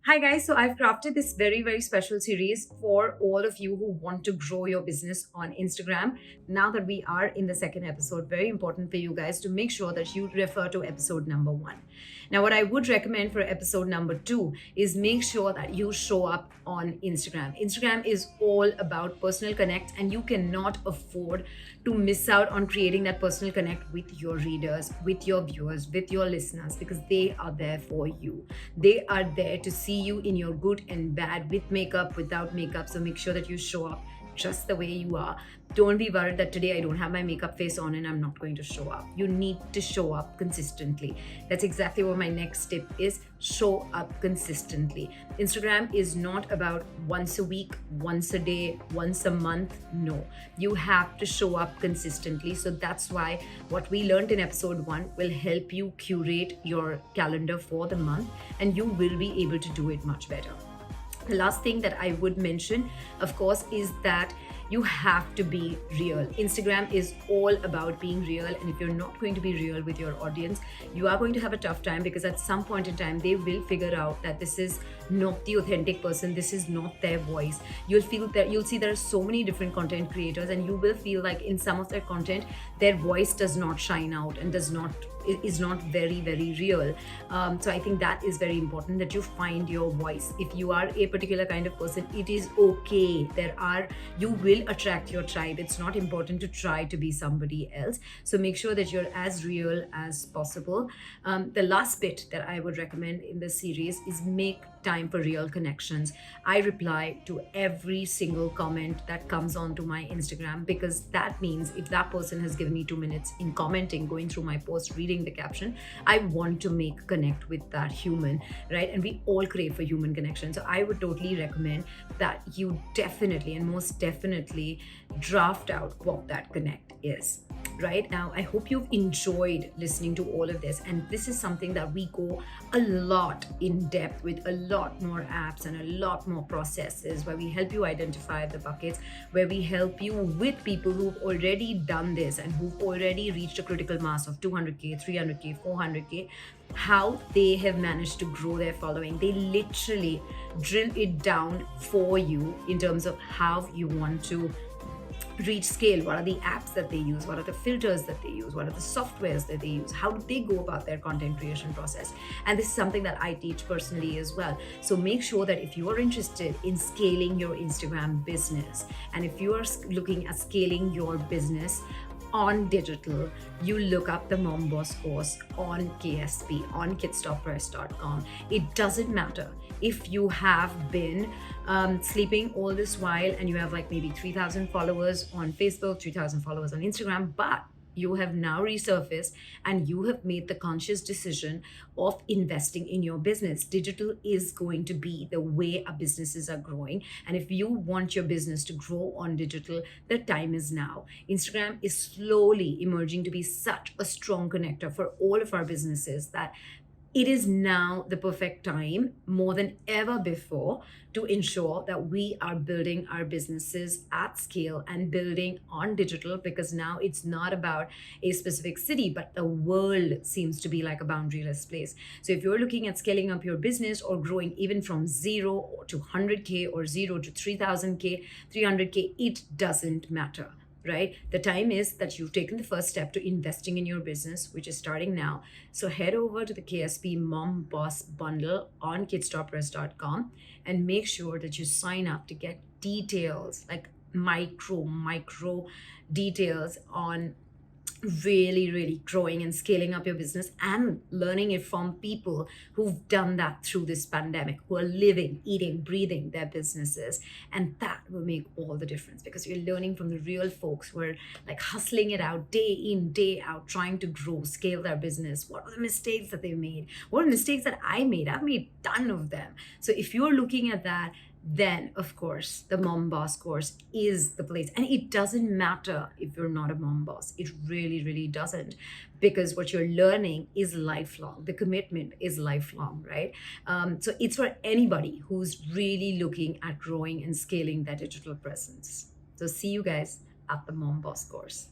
Hi guys, so I've crafted this very special series for all of you who want to grow your business on Instagram. Now that we are in the second episode, very important for you guys to make sure that you refer to episode number 1. Now, what I would recommend for episode number 2 is make sure that you show up on Instagram. Instagram is all about personal connect, and you cannot afford to miss out on creating that personal connect with your readers, with your viewers, with your listeners, because they are there for you. They are there to see you in your good and bad, with makeup, without makeup. So make sure that you show up just the way you are. Don't be worried that today I don't have my makeup face on and I'm not going to show up. You need to show up consistently. That's exactly what my next tip is. Show up consistently. Instagram is not about once a week, once a day, once a month. No, you have to show up consistently. So that's why what we learned in episode 1 will help you curate your calendar for the month, and you will be able to do it much better. The last thing that I would mention, of course, is that you have to be real. Instagram is all about being real, and if you're not going to be real with your audience, you are going to have a tough time, because at some point in time they will figure out that this is not the authentic person, this is not their voice. You'll see there are so many different content creators, and you will feel like in some of their content their voice does not shine out and is not very real. So I think that is very important, that you find your voice. If you are a particular kind of person, it is okay. You will attract your tribe. It's not important to try to be somebody else. So make sure that you're as real as possible. The last bit that I would recommend in this series is make time for real connections. I reply to every single comment that comes onto my Instagram, because that means if that person has given me 2 minutes in commenting, going through my post, reading the caption, I want to make connect with that human, right? And we all crave for human connection. So I would totally recommend that you definitely and most definitely draft out what that connect is. Right now, I hope you've enjoyed listening to all of this, and this is something that we go a lot in depth with, a lot more apps and a lot more processes, where we help you identify the buckets, where we help you with people who've already done this and who've already reached a critical mass of 200k, 300k, 400k, how they have managed to grow their following. They literally drill it down for you in terms of how you want to reach scale. What are the apps that they use? What are the filters that they use? What are the softwares that they use? How do they go about their content creation process? And this is something that I teach personally as well. So make sure that if you are interested in scaling your Instagram business, and if you are looking at scaling your business on digital, you look up the Mom Boss course on KSP, on kidstoppress.com. It doesn't matter if you have been sleeping all this while and you have like maybe 3,000 followers on Facebook, 3,000 followers on Instagram, but you have now resurfaced and you have made the conscious decision of investing in your business. Digital is going to be the way our businesses are growing. And if you want your business to grow on digital, the time is now. Instagram is slowly emerging to be such a strong connector for all of our businesses that it is now the perfect time, more than ever before, to ensure that we are building our businesses at scale and building on digital, because now it's not about a specific city, but the world seems to be like a boundaryless place. So if you're looking at scaling up your business or growing even from 0 to 100k or 0 to 3000k, 300k, it doesn't matter. Right? The time is that you've taken the first step to investing in your business, which is starting now. So head over to the KSP Mom Boss bundle on kidstoppress.com and make sure that you sign up to get details, like micro details on really growing and scaling up your business and learning it from people who've done that through this pandemic, who are living, eating, breathing their businesses. And that will make all the difference, because you're learning from the real folks who are like hustling it out day in, day out, trying to grow, scale their business. What are the mistakes that they made? What are mistakes that I made? I've made a ton of them. So if you're looking at that, then of course the Mom Boss course is the place. And it doesn't matter if you're not a mom boss. It really doesn't, because what you're learning is lifelong. The commitment is lifelong, right? So it's for anybody who's really looking at growing and scaling their digital presence. So see you guys at the Mom Boss course.